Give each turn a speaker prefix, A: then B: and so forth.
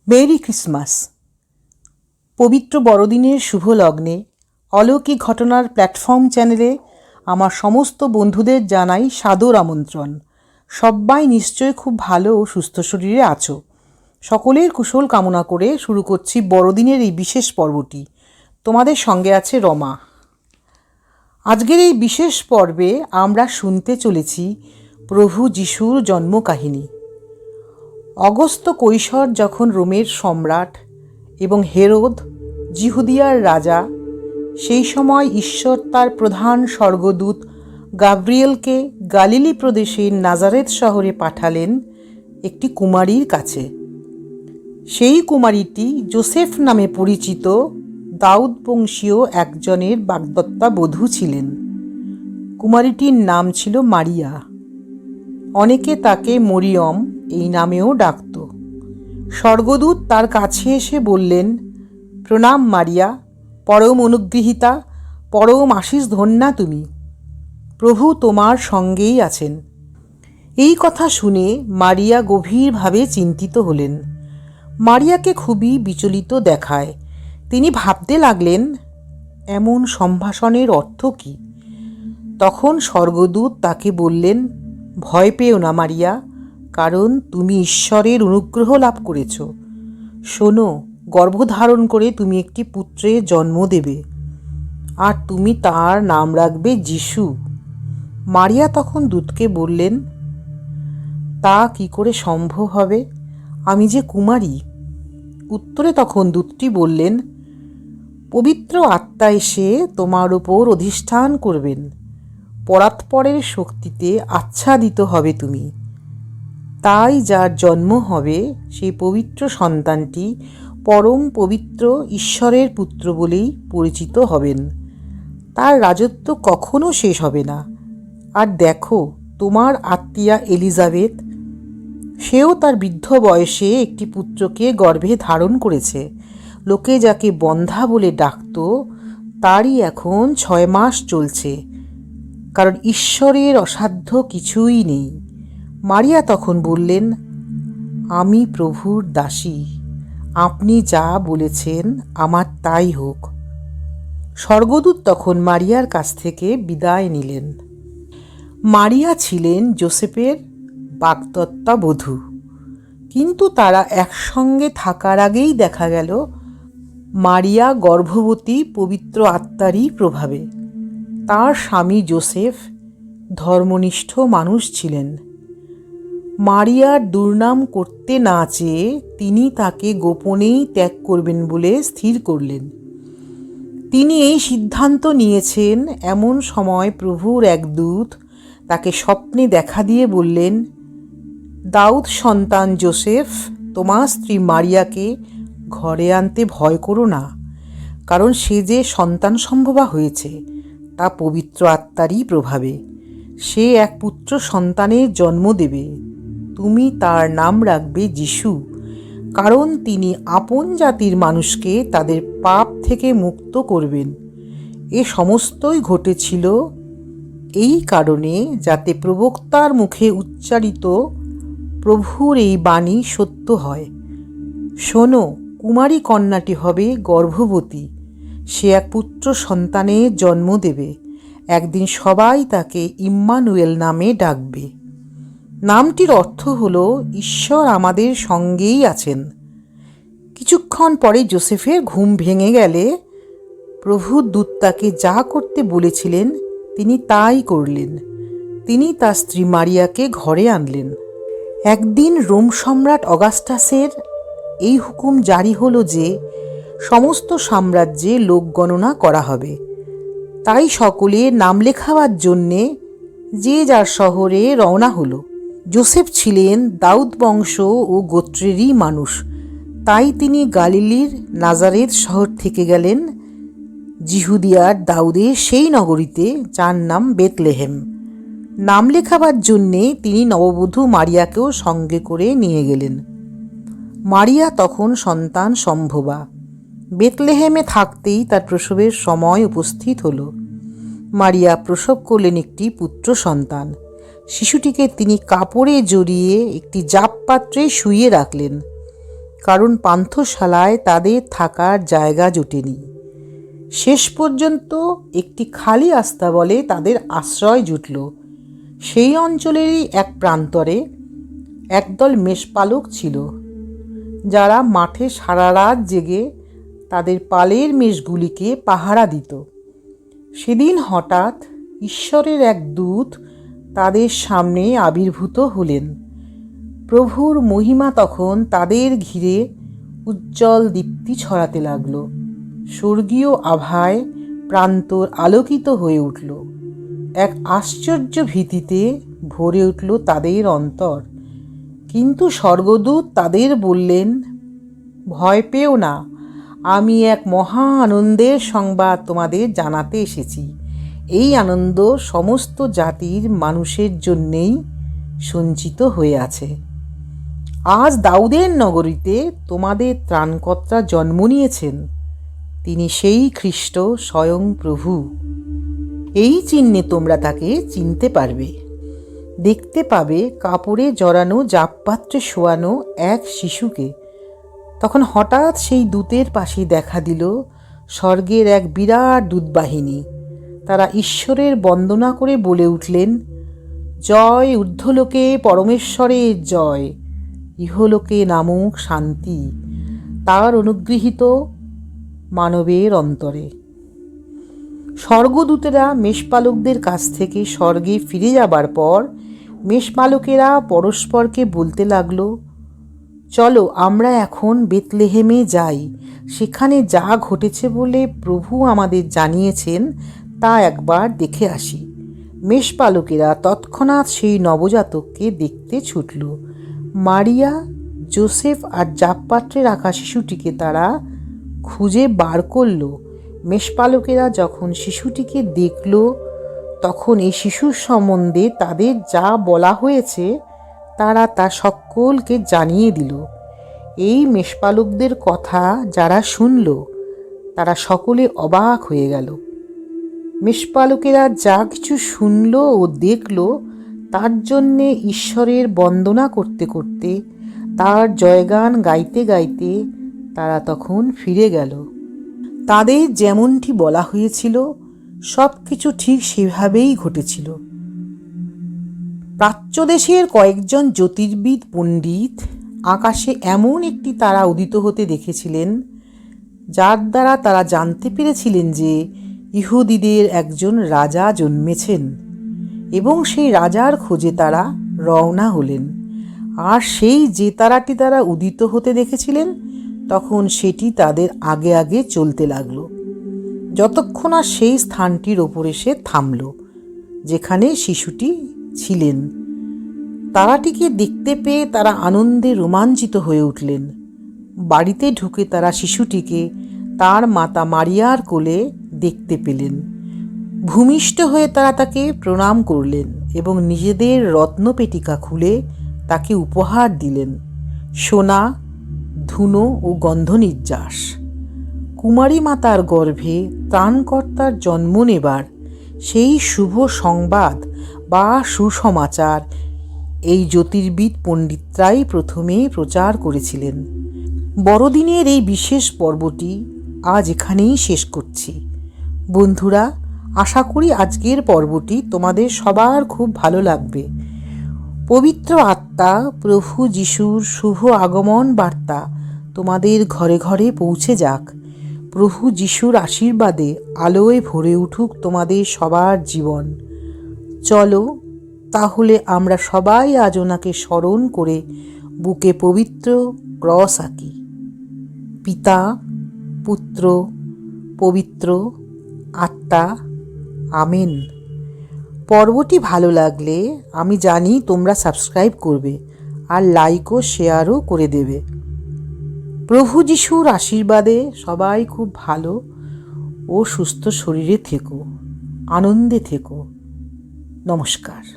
A: Merry Christmas. পবিত্র বড়দিনের শুভ লগ্নে অলৌকিক ঘটনার প্ল্যাটফর্ম চ্যানেলে আমার সমস্ত বন্ধুদের জানাই সাদর আমন্ত্রণ। সবাই নিশ্চয় খুব ভালো ও সুস্থ শরীরে আছো। সকলের কুশল কামনা করে শুরু করছি বড়দিনের এই বিশেষ পর্বটি। তোমাদের সঙ্গে আছে রমা। আজকের এই বিশেষ পর্বে আমরা শুনতে চলেছি প্রভু যিশুর জন্মকাহিনী। অগস্ত কৈশোর যখন রোমের সম্রাট এবং হেরোদ জিহুদিয়ার রাজা, সেই সময় ঈশ্বর তার প্রধান স্বর্গদূত গাব্রিয়েলকে গালিলি প্রদেশের নাজারেথ শহরে পাঠালেন একটি কুমারীর কাছে। সেই কুমারীটি যোসেফ নামে পরিচিত দাউদ বংশীয় একজনের বাগদত্তা বধূ ছিলেন। কুমারীটির নাম ছিল মারিয়া। অনেকে তাকে মরিয়ম এই নামেও ডাকত। স্বর্গদূত তার কাছে এসে বললেন, প্রণাম মারিয়া, পরম অনুগৃহীতা, পরম আশীষ ধন্যা তুমি, প্রভু তোমার সঙ্গেই আছেন। এই কথা শুনে মারিয়া গভীরভাবে চিন্তিত হলেন। মারিয়াকে খুবই বিচলিত দেখায়। তিনি ভাবতে লাগলেন, এমন সম্ভাষণের অর্থ কী? তখন স্বর্গদূত তাকে বললেন, ভয় পেও না মারিয়া, কারণ তুমি ঈশ্বরের অনুগ্রহ লাভ করেছ। শোনো, গর্ভধারণ করে তুমি একটি পুত্রের জন্ম দেবে, আর তুমি তার নাম রাখবে যিশু। মারিয়া তখন দূতকে বললেন, তা কি করে সম্ভব হবে? আমি যে কুমারী। উত্তরে তখন দূতটি বললেন, পবিত্র আত্মা এসে তোমার উপর অধিষ্ঠান করবেন, পরাৎপরের শক্তিতে আচ্ছাদিত হবে তুমি। তাই যার জন্ম হবে সেই পবিত্র সন্তানটি পরম পবিত্র ঈশ্বরের পুত্র বলেই পরিচিত হবেন। তার রাজত্ব কখনো শেষ হবে না। আর দেখো, তোমার আত্মীয়া এলিজাবেথ, সেও তার বৃদ্ধ বয়সে একটি পুত্রকে গর্ভে ধারণ করেছে। লোকে যাকে বন্ধ্যা বলে ডাকত, তারই এখন 6 মাস চলছে, কারণ ঈশ্বরের অসাধ্য কিছুই নেই। মারিয়া তখন বললেন, আমি প্রভুর দাসী, আপনি যা বলেছেন আমার তাই হোক। স্বর্গদূত তখন মারিয়ার কাছ থেকে বিদায় নিলেন। মারিয়া ছিলেন যোসেফের বাগদত্তা বধূ, কিন্তু তারা একসঙ্গে থাকার আগেই দেখা গেল মারিয়া গর্ভবতী পবিত্র আত্মারই প্রভাবে। তার স্বামী যোসেফ ধর্মনিষ্ঠ মানুষ ছিলেন। মারিয়ার দুর্নাম করতে না চেয়ে তিনি তাকে গোপনেই ত্যাগ করবেন বলে স্থির করলেন। তিনি এই সিদ্ধান্ত নিয়েছেন এমন সময় প্রভুর এক দূত তাকে স্বপ্নে দেখা দিয়ে বললেন, দাউদ সন্তান যোসেফ, তোমার স্ত্রী মারিয়াকে ঘরে আনতে ভয় করো না, কারণ সে যে সন্তান সম্ভবা হয়েছে তা পবিত্র আত্মারই প্রভাবে। সে এক পুত্র সন্তানের জন্ম দেবে। তুমি তার নাম রাখবে যিশু, কারণ তিনি আপন জাতির মানুষকে তাদের পাপ থেকে মুক্ত করবেন। এ সমস্তই ঘটেছিল এই কারণে, যাতে প্রবক্তার মুখে উচ্চারিত প্রভুর এই বাণী সত্য হয়। শোনো, কুমারী কন্যাটি হবে গর্ভবতী, সে এক পুত্র সন্তানের জন্ম দেবে। একদিন সবাই তাকে ইম্মানুয়েল নামে ডাকবে। নামটির অর্থ হল ঈশ্বর আমাদের সঙ্গেই আছেন। কিছুক্ষণ পরে যোসেফের ঘুম ভেঙে গেলে প্রভুর দূত তাকে যা করতে বলেছিলেন তিনি তাই করলেন। তিনি তার স্ত্রী মারিয়াকে ঘরে আনলেন। একদিন রোম সম্রাট অগাস্টাসের এই হুকুম জারি হলো যে সমস্ত সাম্রাজ্যে লোক গণনা করা হবে। তাই সকলে নাম লেখাবার জন্যে যে যার শহরে রওনা হলো। যোসেফ ছিলেন দাউদ বংশ ও গোত্রেরই মানুষ, তাই তিনি গালিলির নাজারেথ শহর থেকে গেলেন জিহুদিয়ার দাউদের সেই নগরীতে, যার নাম বেতলেহেম। নাম লেখাবার জন্যে তিনি নববধূ মারিয়াকেও সঙ্গে করে নিয়ে গেলেন। মারিয়া তখন সন্তান সম্ভবা। বেতলেহেমে থাকতেই তার প্রসবের সময় উপস্থিত হলো। মারিয়া প্রসব করলেন একটি পুত্র সন্তান। শিশুটিকে তিনি কাপড়ে জড়িয়ে একটি জাপ পাত্রে শুইয়ে রাখলেন, কারণ পান্থশালায় তাদের থাকার জায়গা জোটেনি। শেষ পর্যন্ত একটি খালি আস্তাবলে তাদের আশ্রয় জুটল। সেই অঞ্চলেরই এক প্রান্তরে একদল মেষপালক ছিল, যারা মাঠে সারা রাত জেগে তাদের পালের মেষগুলিকে পাহারা দিত। সেদিন হঠাৎ ঈশ্বরের এক দূত তাদের সামনে আবির্ভূত হলেন। প্রভুর মহিমা তখন তাদের ঘিরে উজ্জ্বল দীপ্তি ছড়াতে লাগল। স্বর্গীয় আভায় প্রান্তর আলোকিত হয়ে উঠল। এক আশ্চর্য ভীতিতে ভরে উঠল তাদের অন্তর। কিন্তু স্বর্গদূত তাদের বললেন, ভয় পেও না, আমি এক মহা আনন্দের সংবাদ তোমাদের জানাতে এসেছি। এই আনন্দ সমস্ত জাতির মানুষের জন্যেই সঞ্চিত হয়ে আছে। আজ দাউদের নগরীতে তোমাদের ত্রাণকর্তা জন্ম নিয়েছেন। তিনি সেই খ্রিস্ট, স্বয়ং প্রভু। এই চিহ্নে তোমরা তাকে চিনতে পারবে। দেখতে পাবে কাপড়ে জড়ানো জাপপাত্রে শোয়ানো এক শিশুকে। তখন হঠাৎ সেই দূতের পাশে দেখা দিল স্বর্গের এক বিরাট দূতবাহিনী। তারা ঈশ্বরের বন্দনা করে বলে উঠলেন, জয় ঊর্ধ্বলোকে পরমেশ্বরের জয়, ইহলোকে নামক শান্তি তার অনুগৃহীত মানবের অন্তরে। স্বর্গদূতেরা মেষপালকদের কাছ থেকে স্বর্গে ফিরে যাবার পর মেষপালকেরা পরস্পরকে বলতে লাগলো, চলো আমরা এখন বেতলেহেমে যাই, সেখানে যা ঘটেছে বলে প্রভু আমাদের জানিয়েছেন তা একবার দেখে আসি। মেষপালকেরা তৎক্ষণাৎ সেই নবজাতককে দেখতে ছুটল। মারিয়া, যোসেফ আর জাপপাত্রে রাখা শিশুটিকে তারা খুঁজে বার করল। মেষপালকেরা যখন শিশুটিকে দেখল, তখন এই শিশুর সম্বন্ধে তাদের যা বলা হয়েছে তারা তা সকলকে জানিয়ে দিল। এই মেষপালকদের কথা যারা শুনল, তারা সকলে অবাক হয়ে গেল। মেষপালকেরা যা কিছু শুনল ও দেখল, তার জন্যে ঈশ্বরের বন্দনা করতে করতে, তার জয়গান গাইতে গাইতে তারা তখন ফিরে গেল। তাদের যেমনটি বলা হয়েছিল সব কিছু ঠিক সেভাবেই ঘটেছিল। প্রাচ্যদেশের কয়েকজন জ্যোতির্বিদ পণ্ডিত আকাশে এমন একটি তারা উদিত হতে দেখেছিলেন, যার দ্বারা তারা জানতে পেরেছিলেন যে ইহুদিদের একজন রাজা জন্মেছেন, এবং সেই রাজার খোঁজে তারা রওনা হলেন। আর সেই যে তারাটি তারা উদিত হতে দেখেছিলেন, তখন সেটি তাদের আগে আগে চলতে লাগলো, যতক্ষণ না সেই স্থানটির ওপর এসে থামল যেখানে শিশুটি ছিলেন। তারাটিকে দেখতে পেয়ে তারা আনন্দে রোমাঞ্চিত হয়ে উঠলেন। বাড়িতে ঢুকে তারা শিশুটিকে তার মাতা মারিয়ার কোলে দেখতে পেলেন। ভূমিষ্ঠ হয়ে তারা তাকে প্রণাম করলেন এবং নিজেদের রত্নপেটিকা খুলে তাকে উপহার দিলেন, সোনা, ধুনো ও গন্ধনির্যাস। কুমারী মাতার গর্ভে ত্রাণকর্তার জন্ম নেবার সেই শুভ সংবাদ বা সুসমাচার এই জ্যোতির্বিদ পণ্ডিতরাই প্রথমে প্রচার করেছিলেন। বড়দিনের এই বিশেষ পর্বটি আজ এখানেই শেষ করছি। বন্ধুরা, আশা করি আজকের পর্বটি তোমাদের সবার খুব ভালো লাগবে। পবিত্র আত্মা প্রভু যিশুর শুভ আগমন বার্তা তোমাদের ঘরে ঘরে পৌঁছে যাক। প্রভু যিশুর আশীর্বাদে আলোয় ভরে উঠুক তোমাদের সবার জীবন। চলো তাহলে আমরা সবাই আজ ওনাকে স্মরণ করে বুকে পবিত্র ক্রস আঁকি। পিতা, পুত্র, পবিত্র আত্মা, আমেন। পর্বটি ভালো লাগলে আমি জানি তোমরা সাবস্ক্রাইব করবে আর লাইক ও শেয়ারও করে দেবে। প্রভু যিশুর আশীর্বাদে সবাই খুব ভালো ও সুস্থ শরীরে থেকো, আনন্দে থেকো। নমস্কার।